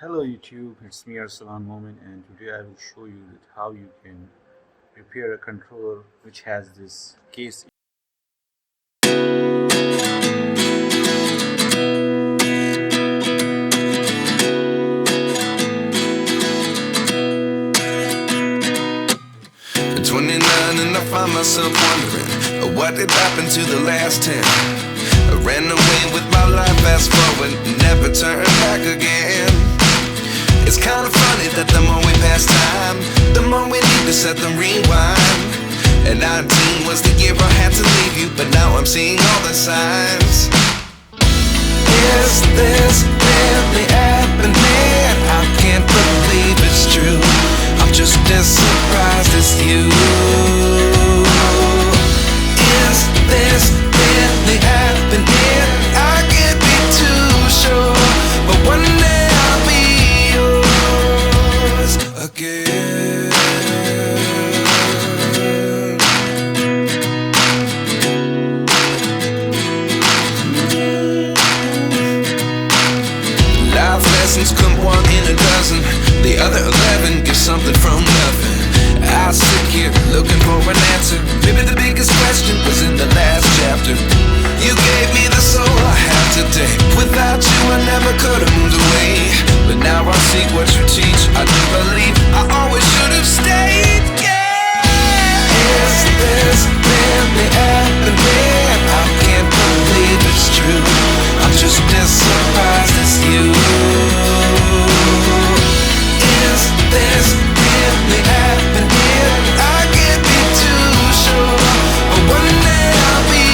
Hello YouTube, it's me Arsalan Moment, and today I will show you that how you can repair a controller which has this case. At 29 and I find myself wondering what did happen to the last 10. I ran away with my life, fast forward, never turn back again. It's kind of funny that the more we pass time, the more we need to set them rewind. And 19 was the year I had to leave you, but now I'm seeing all the signs. Is this really happening? I can't believe it's true. I'm just as surprised as you. Is this really happening? I can't be too sure, but one day I'll be yours again. Life lessons come one in a dozen. The other 11 get something from nothing. I sit here looking for an answer. Maybe the biggest question was in the last chapter. You gave me the soul I have today. Without you I never could have moved away. But now I see what you teach. I do believe I always should have stayed. Yeah. Is this really happening? I can't believe it's true. I'm just as surprised as you. Is this really happening? I can't be too sure, but one day I'll be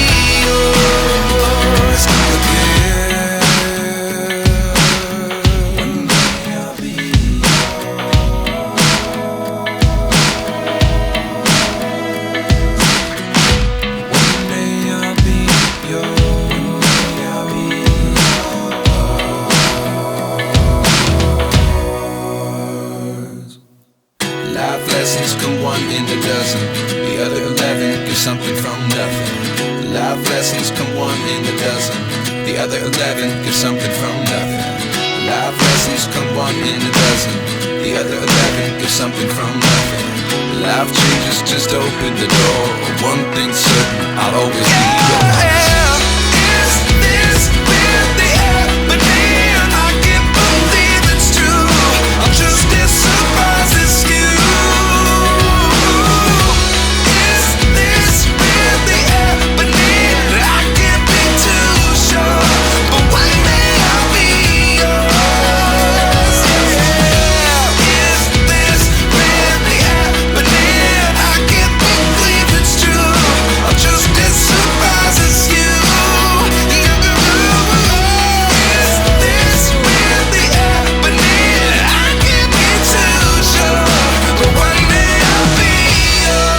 yours again. One day I'll be yours. One day I'll be yours. One day I'll be yours. Life lessons come one in a dozen. The other 11 give something from nothing. Life lessons come one in a dozen. The other 11 give something from nothing. Life lessons come one in a dozen. The other 11 give something from nothing. Life changes, just open the door. One thing's certain, I'll always be yours. Is this really happening? I can't believe it's true. I'm just as surprised as you. Is this really happening? I can't be too sure, but one day I'll be yours. Yeah. Is this really happening? I can't believe it's true. I'm just as surprised as you. Is this really happening? I can't be too sure, but one day I'll be yours.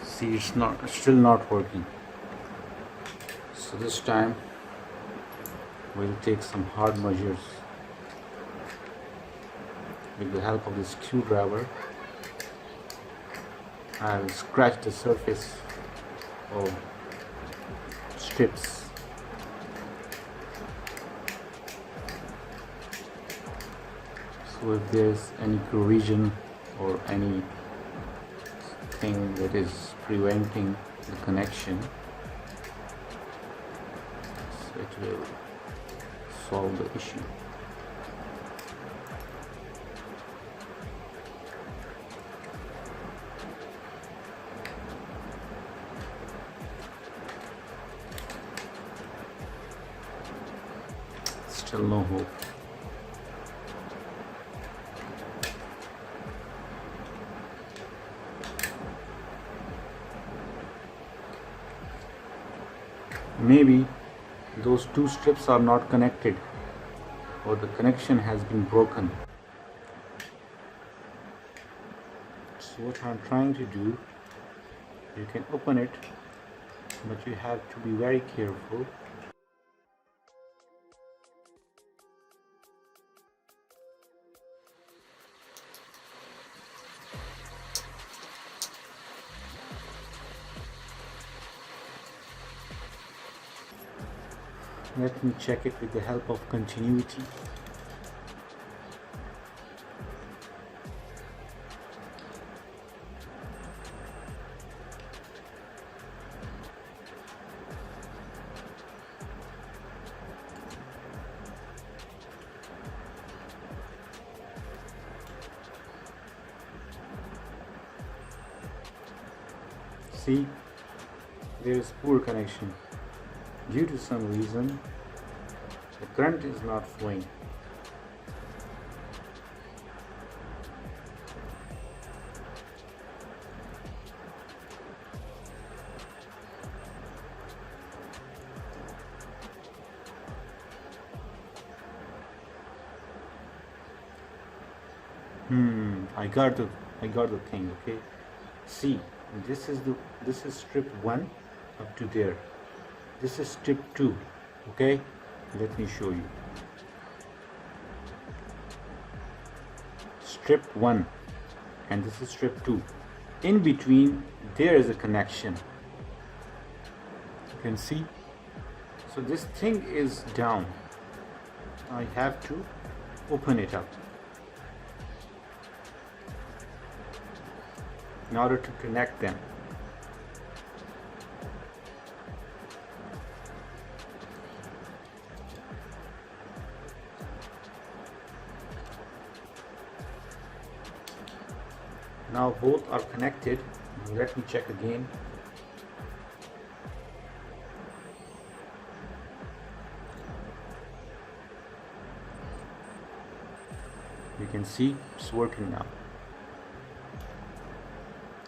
See, it's still not working. So this time we'll take some hard measures with the help of this screwdriver. I'll scratch the surface of strips. So if there's any corrosion or anything that is preventing the connection, so it will solve the issue. Still no hope. Maybe those two strips are not connected, or the connection has been broken. So what I'm trying to do, you can open it, but you have to be very careful. Let me check it with the help of continuity. See, there is poor connection. Due to some reason, the current is not flowing. I got the thing. Okay, see, this is strip 1 up to there. This is strip 2. Okay, let me show you. Strip 1 and this is strip 2. In between there is a connection. You can see. So this thing is down. I have to open it up in order to connect them. Now both are connected. Let me check again. You can see it's working now.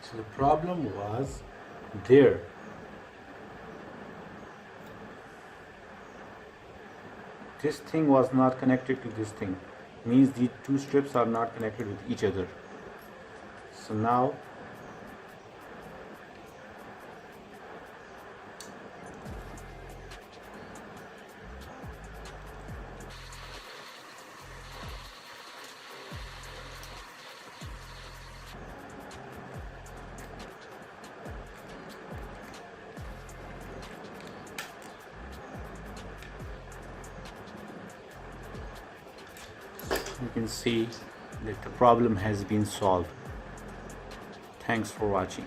So the problem was there. This thing was not connected to this thing. Means the two strips are not connected with each other. So now you can see that the problem has been solved. Thanks for watching.